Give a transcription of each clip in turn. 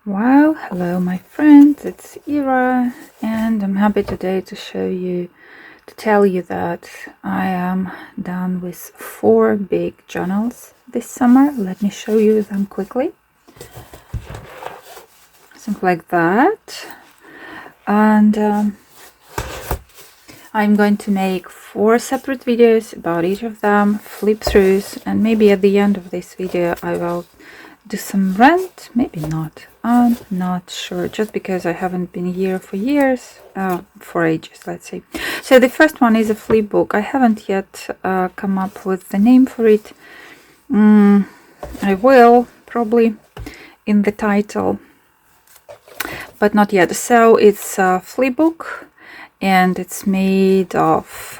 Wow, hello my friends, it's Ira, and I'm happy today to tell you that I am done with 4 big journals this summer. Let me show you them quickly. Something like that. And I'm going to make 4 separate videos about each of them, flip throughs, and maybe at the end of this video I will do some rant, maybe not. I'm not sure, just because I haven't been here for years, for ages, let's say. So the first one is a flip book. I haven't yet come up with the name for it. I will probably in the title, but not yet. So it's a flip book, and it's made of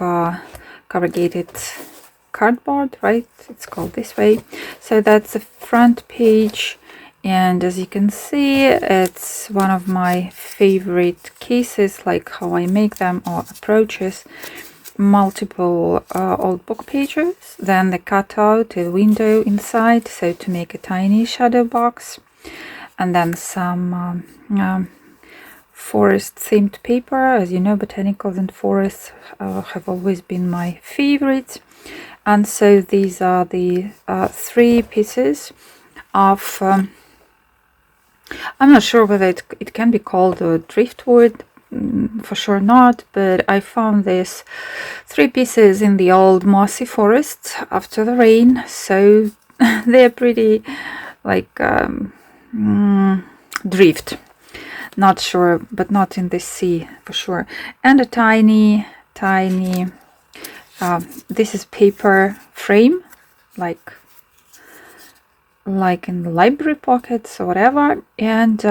corrugated cardboard, right? It's called this way. So that's the front page, and as you can see, it's one of my favorite cases, like how I make them or approaches. Multiple old book pages, then the cutout, a window inside, so to make a tiny shadow box, and then some forest themed paper. As you know, botanicals and forests have always been my favorites. And so these are the 3 pieces of, I'm not sure whether it can be called a driftwood, for sure not, but I found these 3 pieces in the old mossy forest after the rain, so they're pretty like drift. Not sure, but not in the sea for sure. And a tiny this is paper frame, like in the library pockets or whatever, and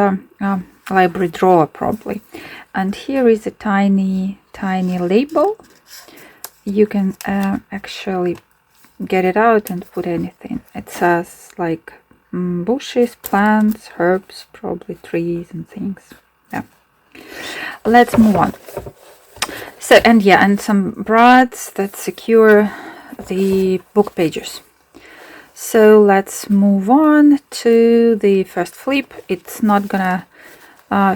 library drawer probably. And here is a tiny label. You can actually get it out and put anything. It says like bushes, plants, herbs, probably trees and things. Yeah, let's move on. So, and some brads that secure the book pages. So let's move on to the first flip. It's not gonna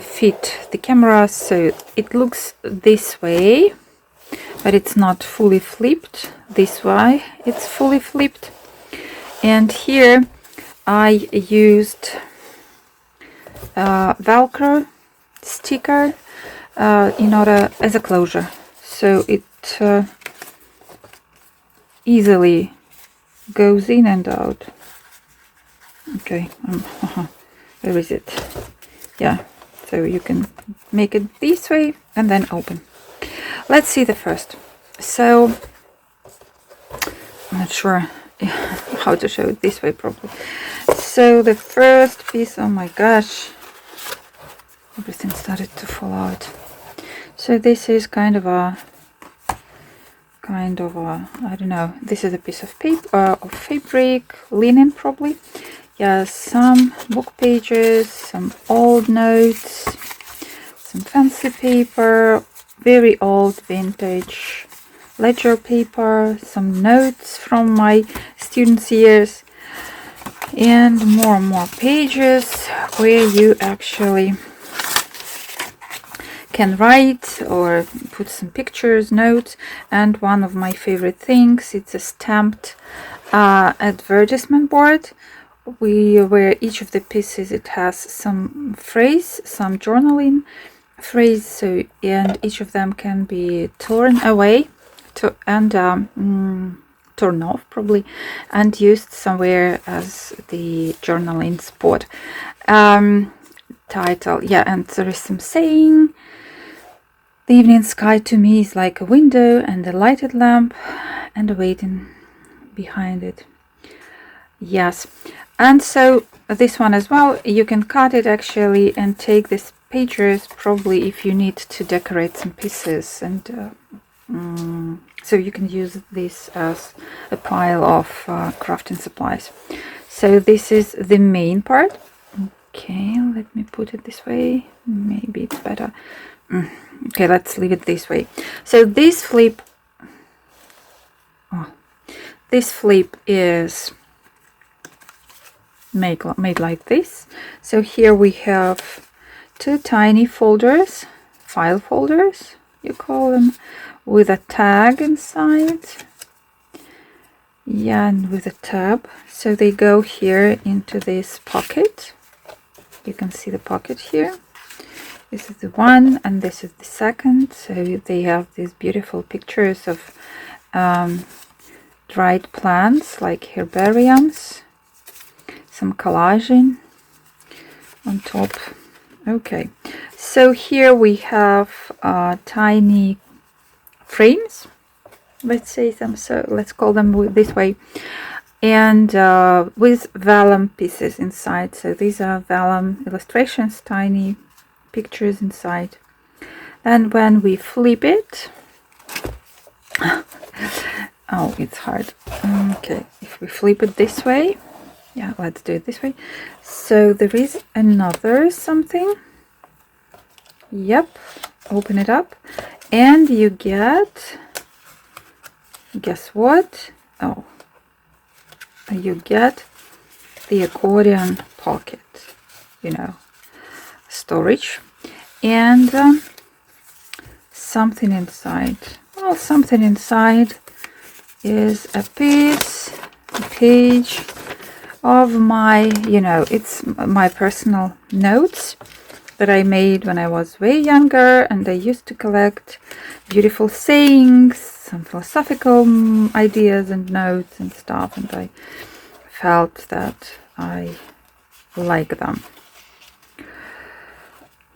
fit the camera, so it looks this way, but it's not fully flipped. This way it's fully flipped. And here I used Velcro sticker in order as a closure, so it easily goes in and out. Okay, where is it? Yeah, so you can make it this way and then open. Let's see the first. So I'm not sure how to show it this way properly. So the first piece, oh my gosh, everything started to fall out. So this is kind of a I don't know, this is a piece of paper, of fabric, linen probably. Yeah, some book pages, some old notes, some fancy paper, very old vintage ledger paper, some notes from my students' years, and more pages where you actually can write or put some pictures, notes. And one of my favorite things, it's a stamped advertisement board where each of the pieces, it has some phrase, some journaling phrase, so, and each of them can be torn away and torn off probably and used somewhere as the journaling spot. Title, yeah, and there is some saying. The evening sky to me is like a window and a lighted lamp and a waiting behind it. Yes, and so this one as well, you can cut it actually and take these pages probably if you need to decorate some pieces, and so you can use this as a pile of crafting supplies. So this is the main part. Okay, let me put it this way, maybe it's better. Okay, let's leave it this way. So this flip is made like this. So here we have two tiny folders, file folders you call them, with a tag inside. Yeah, and with a tab. So they go here into this pocket. You can see the pocket here. This is the one and this is the second. So they have these beautiful pictures of dried plants like herbariums, some collaging on top. Okay, so here we have tiny frames, let's say them, so let's call them this way, and with vellum pieces inside. So these are vellum illustrations, tiny pictures inside. And when we flip it, oh, it's hard. Okay, if we flip it this way, yeah, let's do it this way. So there is another something. Yep, open it up and you get, guess what? Oh, you get the accordion pocket, you know, storage, and something inside. Well, something inside is a page of my, you know, it's my personal notes that I made when I was way younger, and I used to collect beautiful sayings, some philosophical ideas and notes and stuff, and I felt that I like them.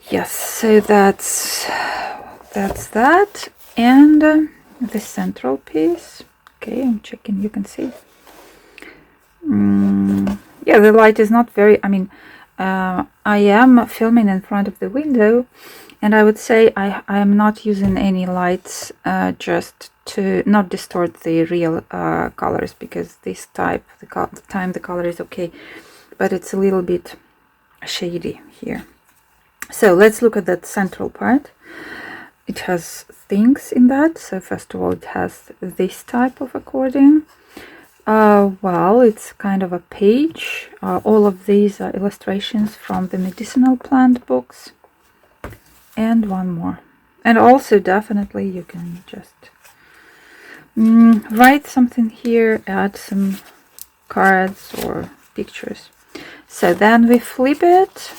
Yes, so that's that, and the central piece. Okay, I'm checking, you can see. Yeah, the light is not very, I mean, I am filming in front of the window, and I would say I am not using any lights just to not distort the real colors, because this time the color is okay, but it's a little bit shady here. So let's look at that central part. It has things in that. So first of all, it has this type of accordion. Well, it's kind of a page. All of these are illustrations from the medicinal plant books. And one more. And also definitely you can just write something here, add some cards or pictures. So then we flip it,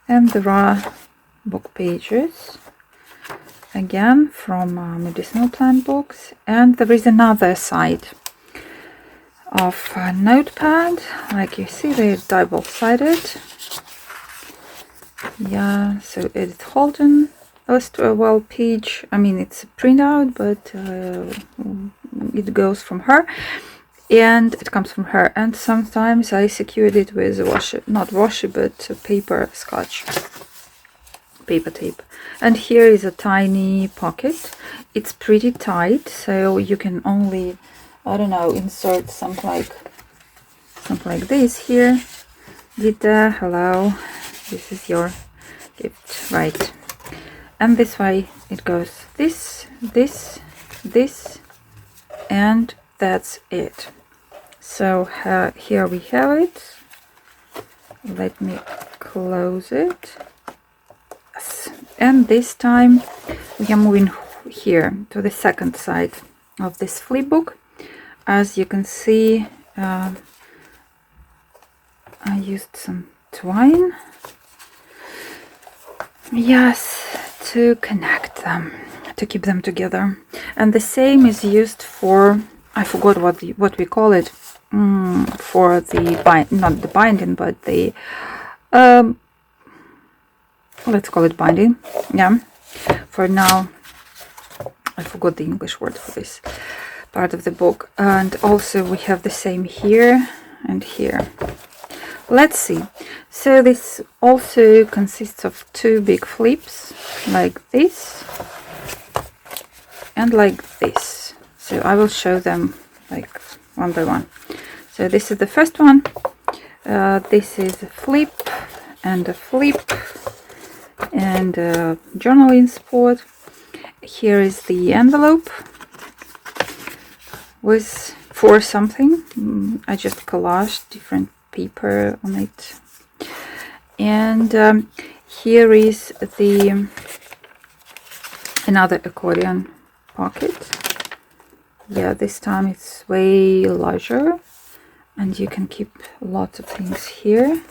and there are book pages again from medicinal plant books, and there is another side of a notepad. Like you see, they're double-sided. Yeah, so Edith Holden, well, page, I mean, it's a printout, but it goes from her, and it comes from her. And sometimes I secured it with washi, not washi, but paper scotch, paper tape. And here is a tiny pocket. It's pretty tight, so you can only, I don't know, insert something like this here. Gita, hello, this is your gift, right? And this way it goes this, and that's it. So here we have it. Let me close it. Yes. And this time we are moving here to the second side of this flipbook. As you can see, I used some twine, yes, to connect them, to keep them together. And the same is used for, I forgot what we call it, for the not the binding, but the let's call it binding. Yeah, for now I forgot the English word for this part of the book. And also we have the same here and here. Let's see. So this also consists of two big flips, like this and like this. So I will show them like one by one. So this is the first one. This is a flip and a flip and a journaling spot. Here is the envelope with for something. I just collaged different paper on it. And here is the another accordion pocket. Yeah, this time it's way larger, and you can keep lots of things here.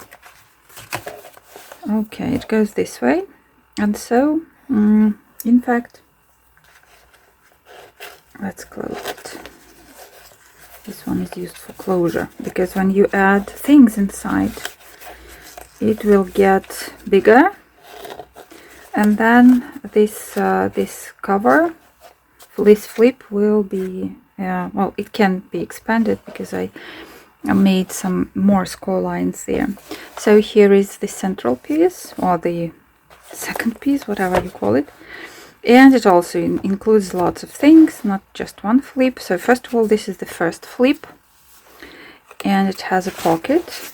Okay, it goes this way. And so in fact, let's close it. This one is used for closure, because when you add things inside, it will get bigger, and then this this cover, this flip will be well, it can be expanded because I made some more score lines there. So here is the central piece, or the second piece, whatever you call it. And it also includes lots of things, not just one flip. So first of all, this is the first flip, and it has a pocket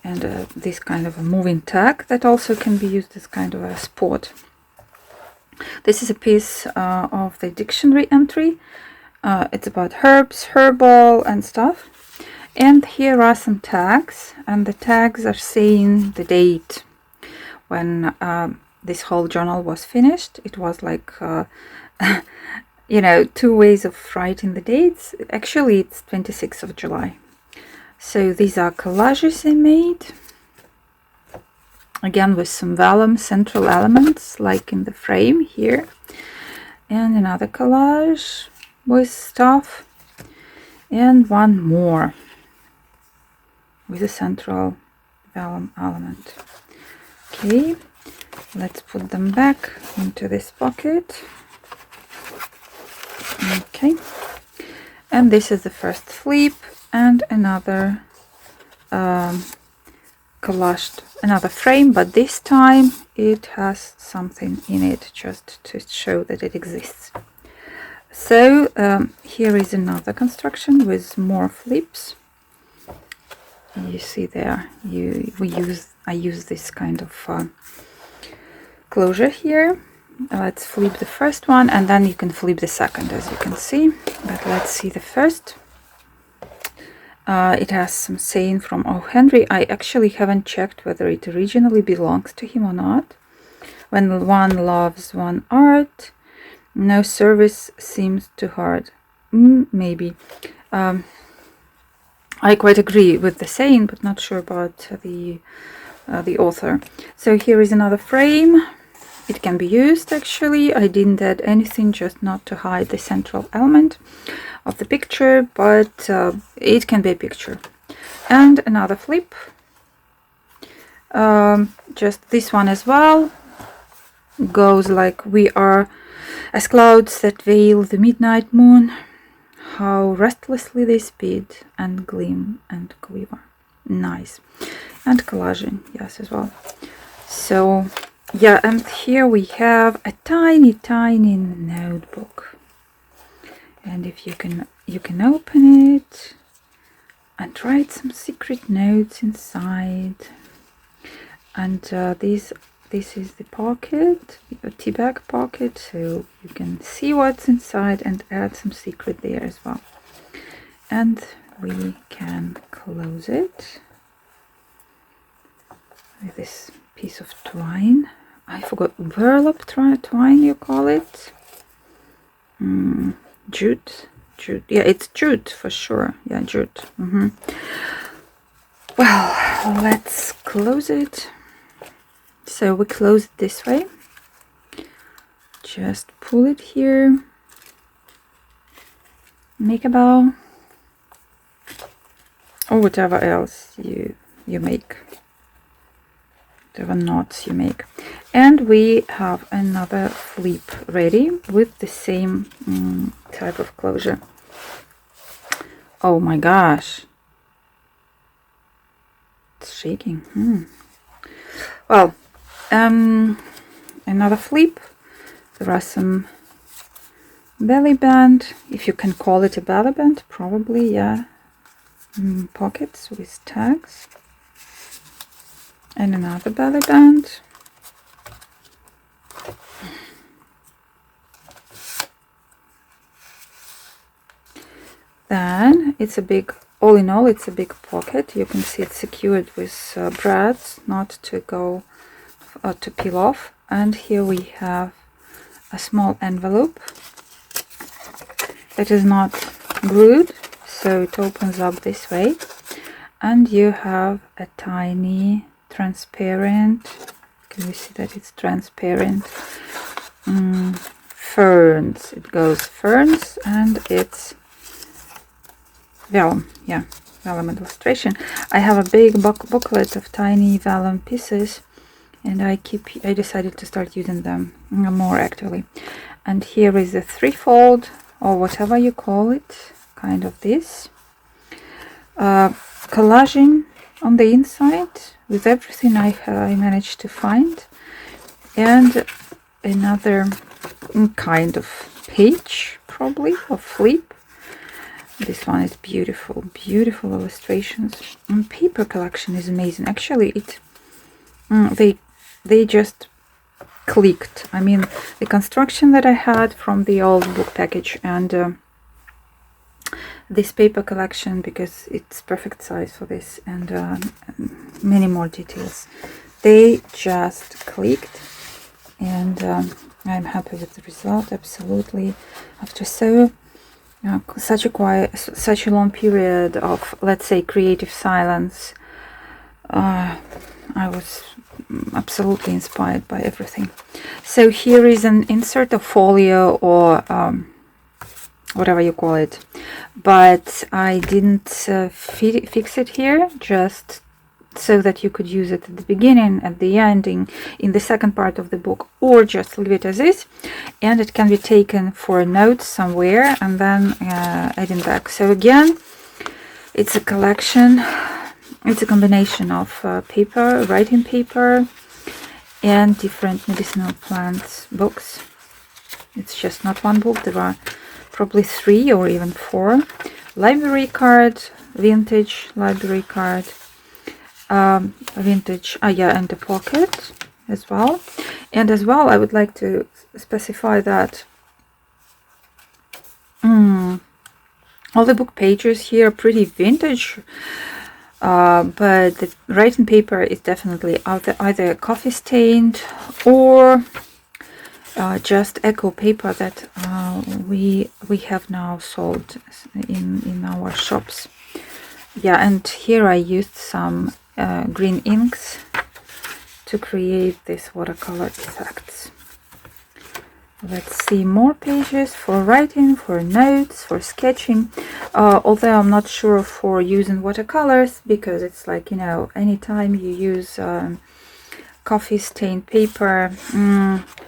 and this kind of a moving tag that also can be used as kind of a sport. This is a piece of the dictionary entry. It's about herbs, herbal and stuff. And here are some tags, and the tags are saying the date when this whole journal was finished. It was like, you know, 2 ways of writing the dates. Actually, it's 26th of July. So these are collages I made. Again, with some vellum central elements, like in the frame here. And another collage with stuff. And one more with a central vellum element. Okay. Let's put them back into this pocket. Okay, and this is the first flip, and another collaged, another frame, but this time it has something in it just to show that it exists. So here is another construction with more flips. You see there, I use this kind of closure here. Let's flip the first one, and then you can flip the second, as you can see. But let's see the first. It has some saying from O. Henry. I actually haven't checked whether it originally belongs to him or not. When one loves one art, no service seems too hard. Maybe. I quite agree with the saying, but not sure about the author. So here is another frame. It can be used, actually. I didn't add anything, just not to hide the central element of the picture, but it can be a picture. And another flip. Just this one as well. Goes like, we are as clouds that veil the midnight moon. How restlessly they speed and gleam and quiver. Nice. And collaging, yes, as well. So yeah, and here we have a tiny notebook, and if you can open it and write some secret notes inside. And this is the pocket, the tea bag pocket, so you can see what's inside and add some secret there as well. And we can close it with this piece of twine. I forgot, burlap twine you call it. Jute. Yeah, it's jute for sure. Yeah, jute. Well, let's close it. So we close it this way. Just pull it here. Make a bow. Or whatever else you make. Whatever knots you make. And we have another flip ready with the same type of closure. Oh my gosh. It's shaking. Well, another flip. There are some belly band, if you can call it a belly band, probably, yeah. Pockets with tags. And another belly band. Then it's a big all in all, it's a big pocket. You can see it's secured with brads, not to go to peel off. And here we have a small envelope that is not glued, so it opens up this way. And you have a tiny transparent, can you see that it's transparent, ferns. It goes ferns, and it's vellum, yeah, vellum illustration. I have a big booklet of tiny vellum pieces, and I decided to start using them more actively. And here is a threefold, or whatever you call it, kind of this collaging on the inside with everything I managed to find, and another kind of page, probably, of flip. This one is beautiful, beautiful illustrations. And paper collection is amazing. Actually, they just clicked. I mean, the construction that I had from the old book package and this paper collection, because it's perfect size for this, and many more details, they just clicked, and I'm happy with the result. Absolutely. After such a long period of, let's say, creative silence, I was absolutely inspired by everything. So here is an insert of folio, or whatever you call it, but I didn't fix it here, just so that you could use it at the beginning, at the ending, in the second part of the book, or just leave it as is, and it can be taken for notes somewhere and then adding back. So again, it's a collection, it's a combination of paper, writing paper, and different medicinal plants books. It's just not one book, there are probably 3 or even 4. Library card, vintage library card, vintage, and the pocket as well. And as well, I would like to specify that all the book pages here are pretty vintage, but the writing paper is definitely either coffee stained or just eco paper that we have now sold in our shops. Yeah, and here I used some green inks to create this watercolor effects. Let's see, more pages for writing, for notes, for sketching, although I'm not sure for using watercolors, because it's like, you know, anytime you use coffee stained paper,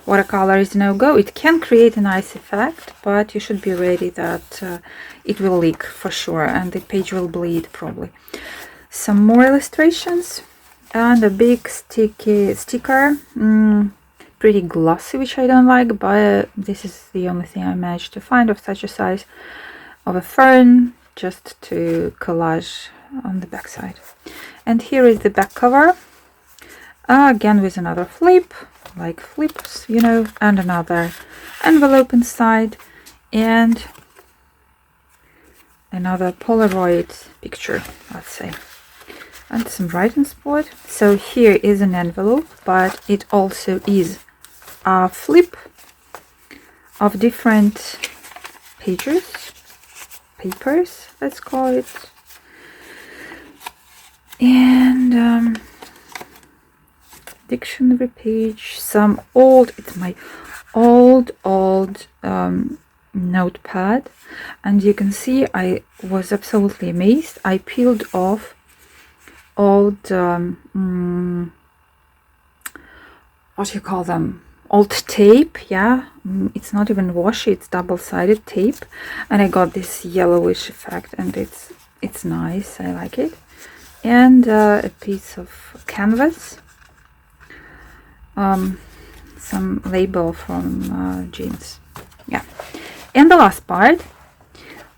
watercolor is no go. It can create a nice effect, but you should be ready that it will leak for sure, and the page will bleed probably. Some more illustrations, and a big sticker, pretty glossy, which I don't like, but this is the only thing I managed to find of such a size, of a fern, just to collage on the back side. And here is the back cover, again with another flip, like flips, you know, and another envelope inside, and another Polaroid picture, let's say, and some writing spot. So here is an envelope, but it also is a flip of different papers, let's call it, and dictionary page, some old, it's my old notepad, and you can see I was absolutely amazed. I peeled off old what do you call them, old tape, yeah, it's not even washi, it's double-sided tape, and I got this yellowish effect, and it's nice, I like it. And a piece of canvas, some label from jeans, yeah. And the last part,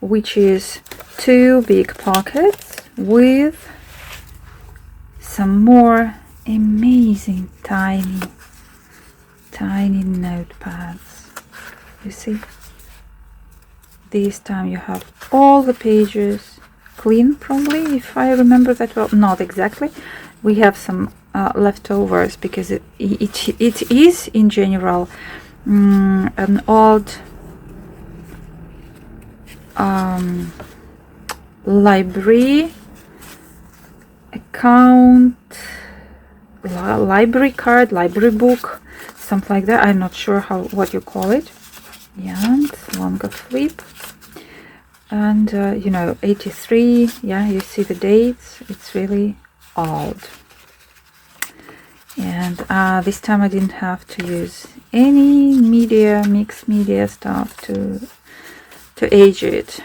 which is 2 big pockets with some more amazing tiny notepads. You see, this time you have all the pages clean, probably, if I remember that well. Not exactly. We have some leftovers because it is in general an old library account, library card, library book, something like that. I'm not sure what you call it. Yeah, longer flip. And you know, 83. Yeah, you see the dates. It's really old. And this time I didn't have to use any mixed media stuff to age it,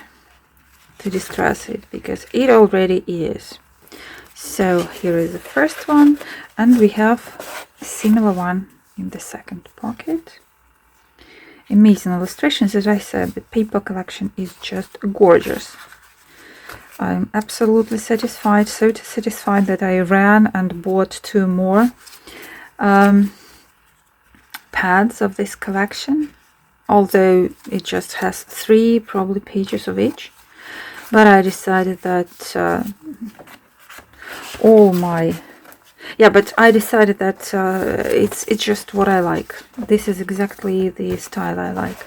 to distress it, because it already is. So here is the first one, and we have a similar one in the second pocket. Amazing illustrations. As I said, the paper collection is just gorgeous. I'm absolutely satisfied, so satisfied that I ran and bought 2 more pads of this collection, although it just has 3 probably pages of each. But I decided that I decided that it's just what I like. This is exactly the style I like.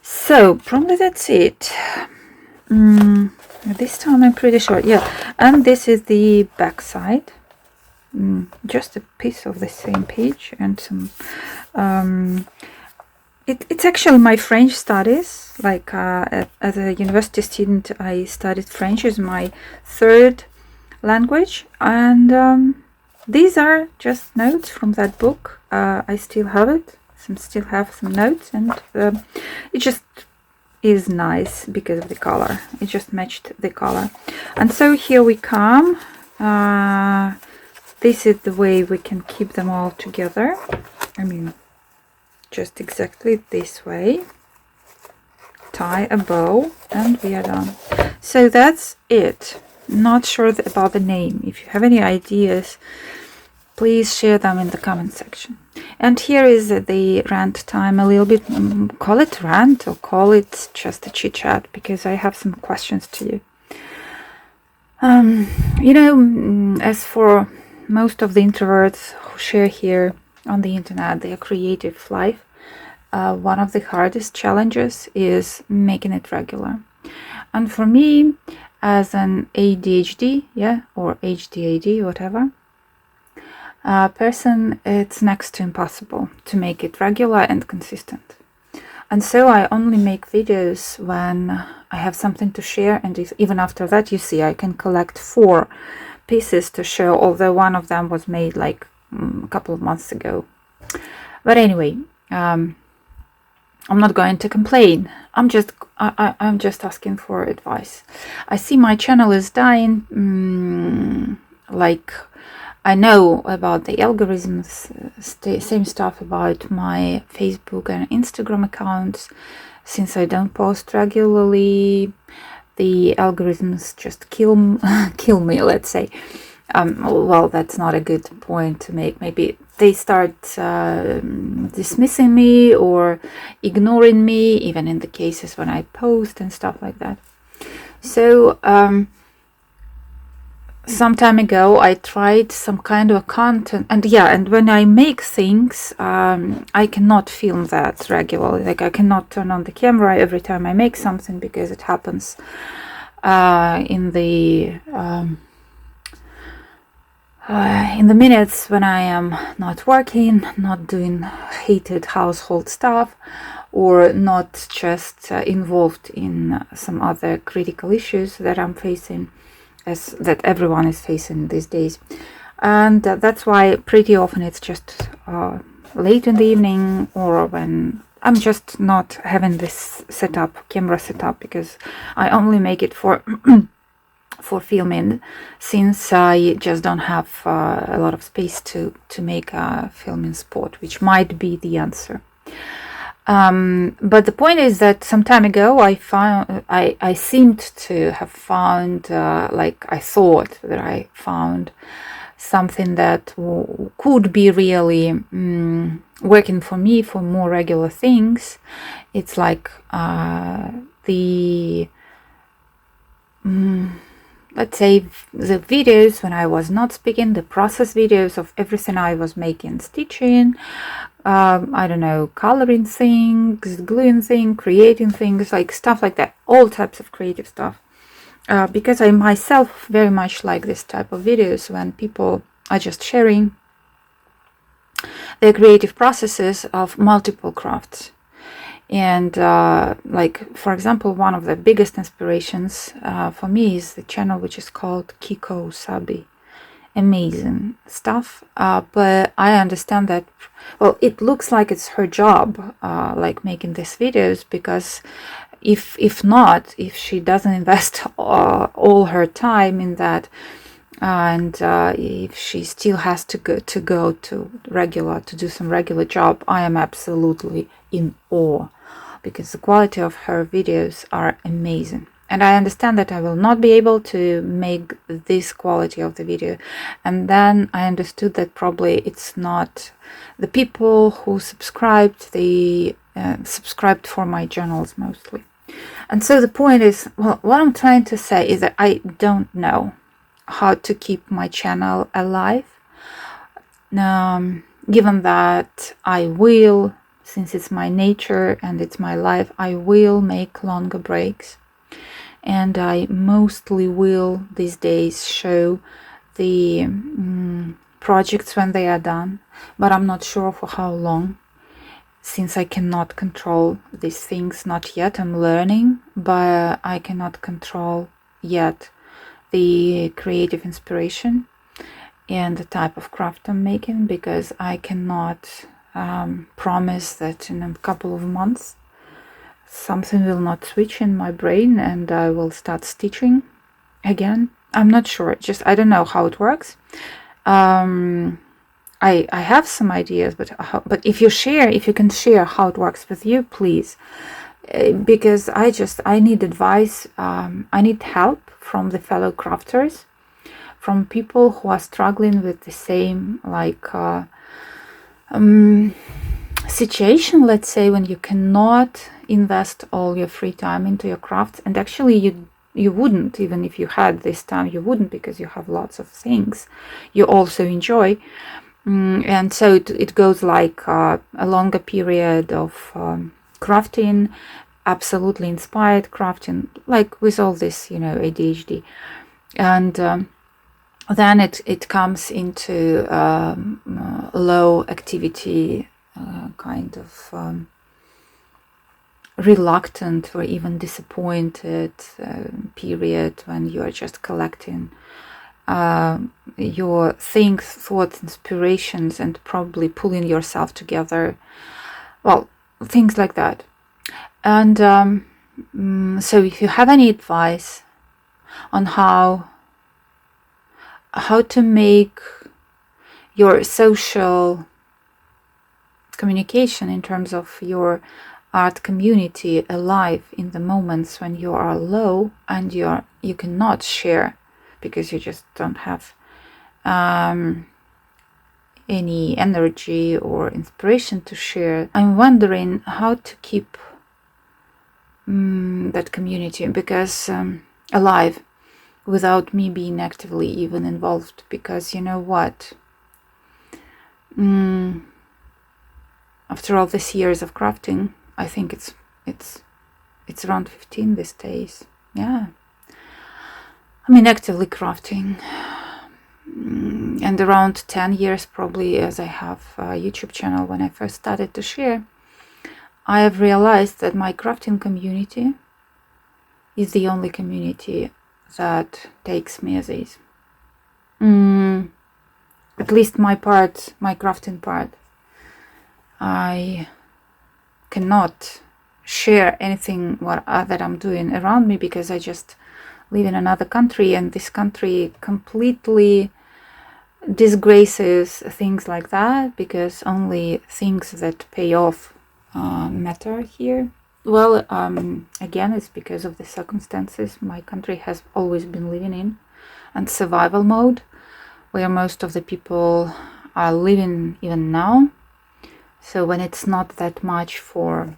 So probably that's it. This time I'm pretty sure. Yeah, and this is the back side. Just a piece of the same page and some. It's actually my French studies. Like as a university student, I studied French as my 3rd language, and these are just notes from that book. I still have it. Still have some notes, and it just is nice because of the color. It just matched the color. And so here we come. This is the way we can keep them all together. I mean, just exactly this way. Tie a bow, and we are done. So that's it. Not sure about the name. If you have any ideas, please share them in the comment section. And here is the rant time. A little bit, call it rant or call it just a chit chat, because I have some questions to you. You know, as for most of the introverts who share here on the internet their creative life, one of the hardest challenges is making it regular. And for me, as an ADHD, or HDAD, whatever, person, it's next to impossible to make it regular and consistent. And so I only make videos when I have something to share, and even after that, you see, I can collect 4 pieces to show, although one of them was made like a couple of months ago. But anyway, I'm not going to complain. I'm just asking for advice. I see my channel is dying. Like, I know about the algorithms, same stuff about my Facebook and Instagram accounts. Since I don't post regularly, the algorithms just kill me, let's say. Well, that's not a good point to make. Maybe they start dismissing me or ignoring me, even in the cases when I post and stuff like that. So some time ago I tried some kind of content, and when I make things, I cannot film that regularly. Like, I cannot turn on the camera every time I make something, because it happens in the minutes when I am not working, not doing hated household stuff, or not just involved in some other critical issues that I'm facing, as that everyone is facing these days. And that's why pretty often it's just late in the evening, or when I'm just not having this camera setup, because I only make it for for filming, since I just don't have a lot of space to make a filming spot, which might be the answer. But the point is that some time ago I seemed to have found, like, I thought that I found something that could be really working for me for more regular things. It's like let's say, the videos when I was not speaking, the process videos of everything I was making, stitching, I don't know, coloring things, gluing things, creating things, like stuff like that, all types of creative stuff. Because I myself very much like this type of videos when people are just sharing their creative processes of multiple crafts. And like, for example, one of the biggest inspirations for me is the channel which is called Kiko Sabi. Amazing stuff, but I understand that, well, it looks like it's her job, like making these videos, because if she doesn't invest all her time in that, and if she still has to go to do some regular job, I am absolutely in awe, because the quality of her videos are amazing. And I understand that I will not be able to make this quality of the video. And then I understood that probably it's not the people who subscribed, they subscribed for my journals mostly. And so the point is, well, what I'm trying to say is that I don't know how to keep my channel alive. Given that I will, since it's my nature and it's my life, I will make longer breaks. And I mostly will these days show the projects when they are done, but I'm not sure for how long, since I cannot control these things, not yet. I'm learning, but I cannot control yet the creative inspiration and the type of craft I'm making, because I cannot promise that in a couple of months something will not switch in my brain and I will start stitching again. I'm not sure. Just, I don't know how it works. I have some ideas, but if you can share how it works with you, please, because I need advice. I need help from the fellow crafters, from people who are struggling with the same situation, let's say, when you cannot invest all your free time into your crafts. And actually you wouldn't, even if you had this time, you wouldn't, because you have lots of things you also enjoy. And so it goes like a longer period of crafting, absolutely inspired crafting, like with all this, ADHD. And then it comes into low activity, kind of reluctant or even disappointed period, when you are just collecting your things, thoughts, inspirations, and probably pulling yourself together, well, things like that. And so if you have any advice on how to make your social communication in terms of your art community alive in the moments when you are low and you cannot share because you just don't have any energy or inspiration to share, I'm wondering how to keep that community alive without me being actively even involved. Because you know what, after all these years of crafting, I think it's around 15 these days. Yeah, I mean, actively crafting, and around 10 years probably, as I have a YouTube channel. When I first started to share, I have realized that my crafting community is the only community that takes me as is. At least my crafting part. I cannot share anything that I'm doing around me, because I just live in another country, and this country completely disgraces things like that, because only things that pay off matter here. Well, again, it's because of the circumstances my country has always been living in, and survival mode, where most of the people are living even now. So when it's not that much for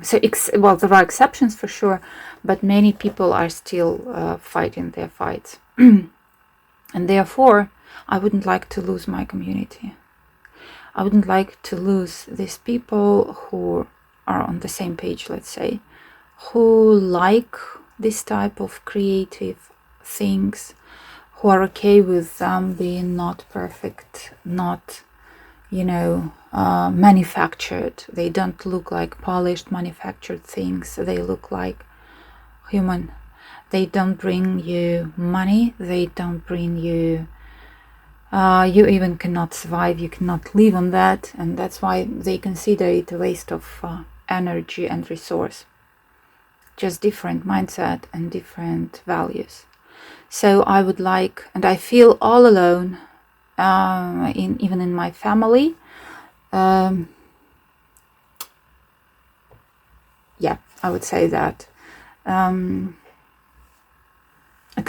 So, well, there are exceptions for sure, but many people are still fighting their fights. And therefore, I wouldn't like to lose my community. I wouldn't like to lose these people who are on the same page, let's say, who like this type of creative things, who are okay with them being not perfect, not, manufactured. They don't look like polished, manufactured things. They look like human. They don't bring you money. They don't bring you... you even cannot survive. You cannot live on that. And that's why they consider it a waste of energy and resource. Just different mindset and different values. So I would like, and I feel all alone, even in my family. Yeah, I would say that. At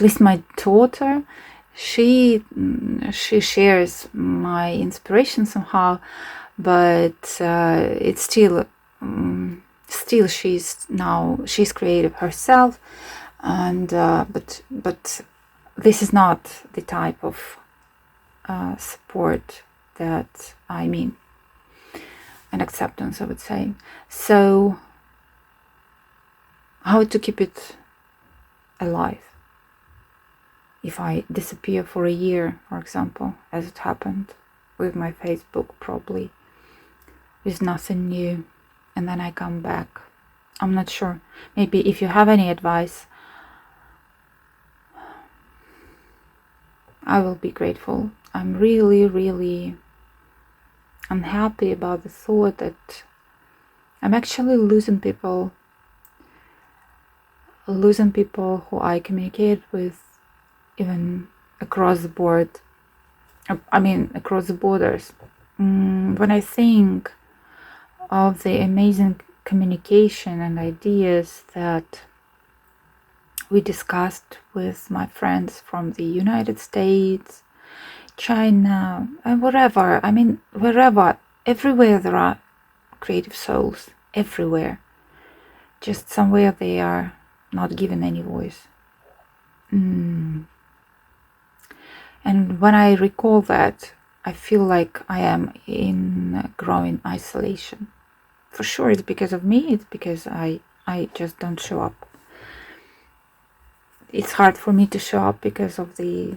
least my daughter, she shares my inspiration somehow, but it's still she's creative herself, and but this is not the type of support that I mean, and acceptance, I would say. So how to keep it alive? If I disappear for a year, for example, as it happened with my Facebook, probably with nothing new, and then I come back, I'm not sure. Maybe if you have any advice, I will be grateful. I'm really unhappy about the thought that I'm actually losing people who I communicate with, even across the board. I mean, across the borders. When I think of the amazing communication and ideas that we discussed with my friends from the United States, China, and wherever. I mean, wherever, everywhere there are creative souls, everywhere. Just somewhere they are not given any voice. And when I recall that, I feel like I am in growing isolation. For sure, it's because of me. It's because I just don't show up. It's hard for me to show up because of the,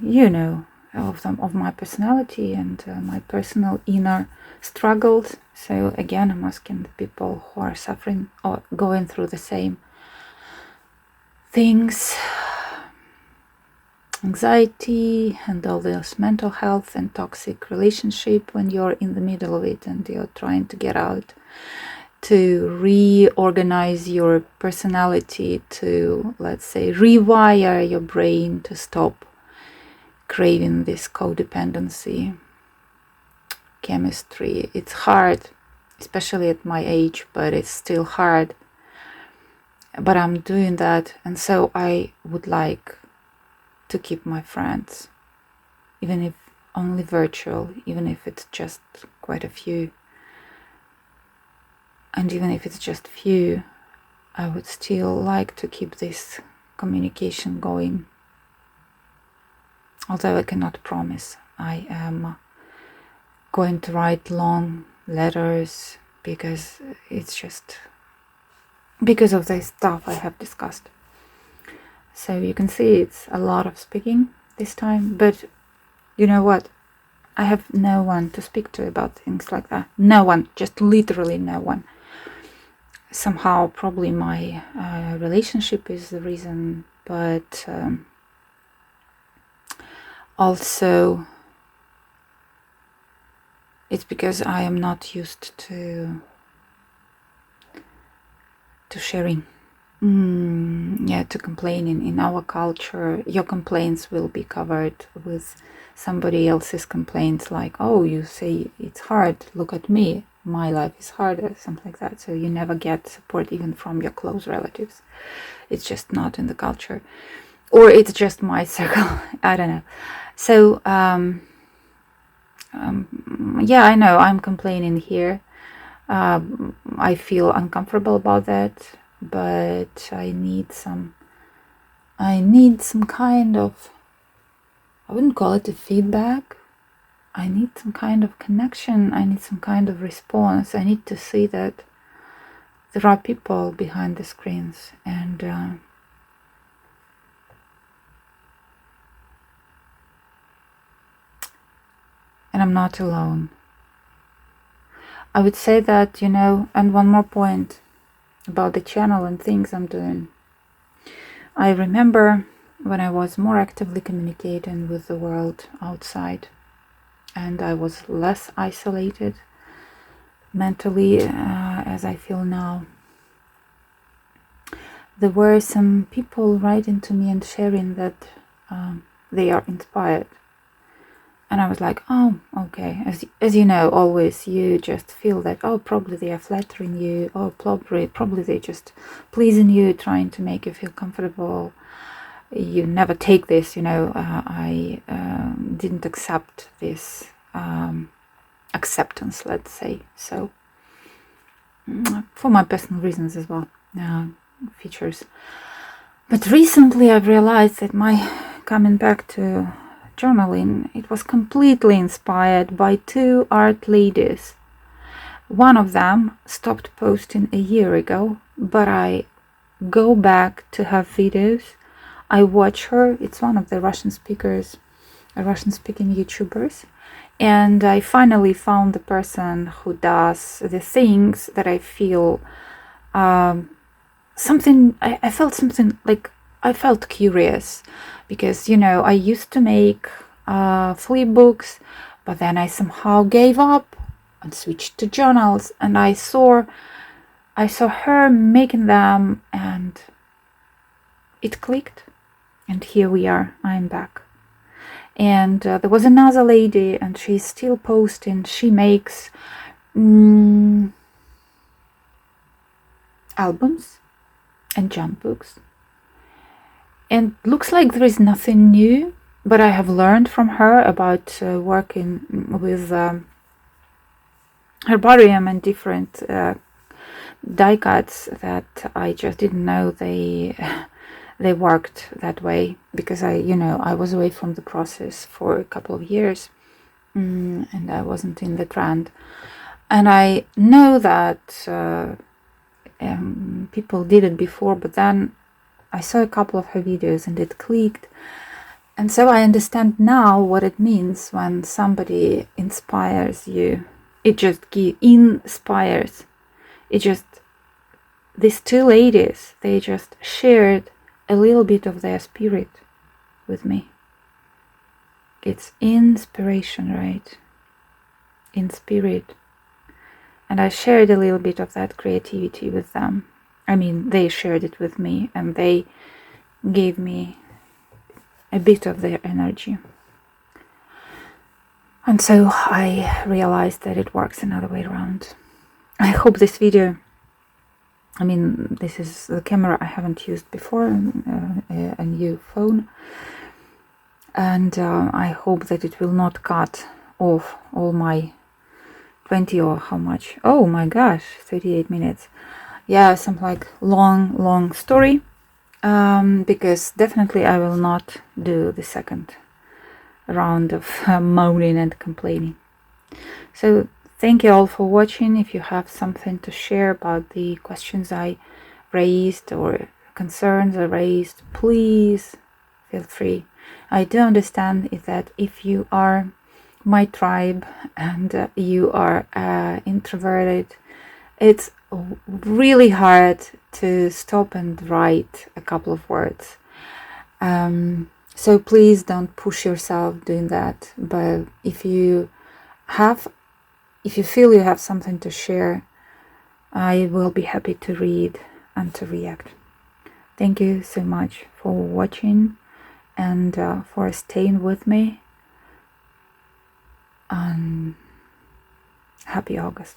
of my personality and my personal inner struggles. So again, I'm asking the people who are suffering or going through the same things, anxiety and all this mental health and toxic relationship, when you're in the middle of it and you're trying to get out, to reorganize your personality, to, let's say, rewire your brain to stop craving this codependency chemistry. It's hard, especially at my age, but it's still hard. But I'm doing that, and so I would like to keep my friends, even if only virtual, even if it's just quite a few. And even if it's just few, I would still like to keep this communication going. Although I cannot promise I am going to write long letters, because it's just because of the stuff I have discussed. So you can see it's a lot of speaking this time, but you know what? I have no one to speak to about things like that. No one, just literally no one. Somehow probably my relationship is the reason, but also it's because I am not used to sharing, to complaining. In our culture, your complaints will be covered with somebody else's complaints, like, oh, you say it's hard, look at me, my life is harder, something like that. So you never get support even from your close relatives. It's just not in the culture, or it's just my circle. I don't know. So yeah, I know I'm complaining here, I feel uncomfortable about that, but I need some kind of, I wouldn't call it a feedback. I need some kind of connection. I need some kind of response. I need to see that there are people behind the screens, and I'm not alone. I would say that, and one more point about the channel and things I'm doing. I remember when I was more actively communicating with the world outside, and I was less isolated mentally as I feel now. There were some people writing to me and sharing that they are inspired. And I was like, oh, okay. As you know, always you just feel that, oh, probably they are flattering you, or probably they just pleasing you, trying to make you feel comfortable. You never take this, I didn't accept this acceptance, let's say. So, for my personal reasons as well, features. But recently I've realized that my coming back to journaling, it was completely inspired by two art ladies. One of them stopped posting a year ago, but I go back to her videos. I watch her. It's one of the Russian-speaking YouTubers. And I finally found the person who does the things that I feel something, I felt something like, I felt curious because, I used to make flipbooks, but then I somehow gave up and switched to journals, and I saw her making them, and it clicked, and here we are, I'm back. And there was another lady, and she's still posting. She makes albums and jump books. And looks like there is nothing new, but I have learned from her about working with herbarium and different die cuts that I just didn't know they worked that way, because I was away from the process for a couple of years, and I wasn't in the trend. And I know that people did it before, but then I saw a couple of her videos and it clicked. And so I understand now what it means when somebody inspires you. It just inspires. These two ladies, they just shared a little bit of their spirit with me. It's inspiration, right? In spirit. And I shared a little bit of that creativity with them. I mean, they shared it with me, and they gave me a bit of their energy. And so I realized that it works another way around. I hope this video, this is the camera I haven't used before, a new phone. And I hope that it will not cut off all my 20 or how much. Oh my gosh, 38 minutes. Yeah, some like long story, because definitely I will not do the second round of moaning and complaining. So thank you all for watching. If you have something to share about the questions I raised or concerns I raised, please feel free. I do understand that if you are my tribe and you are introverted, it's really hard to stop and write a couple of words. So please don't push yourself doing that. But if you feel you have something to share, I will be happy to read and to react. Thank you so much for watching and for staying with me. Happy August.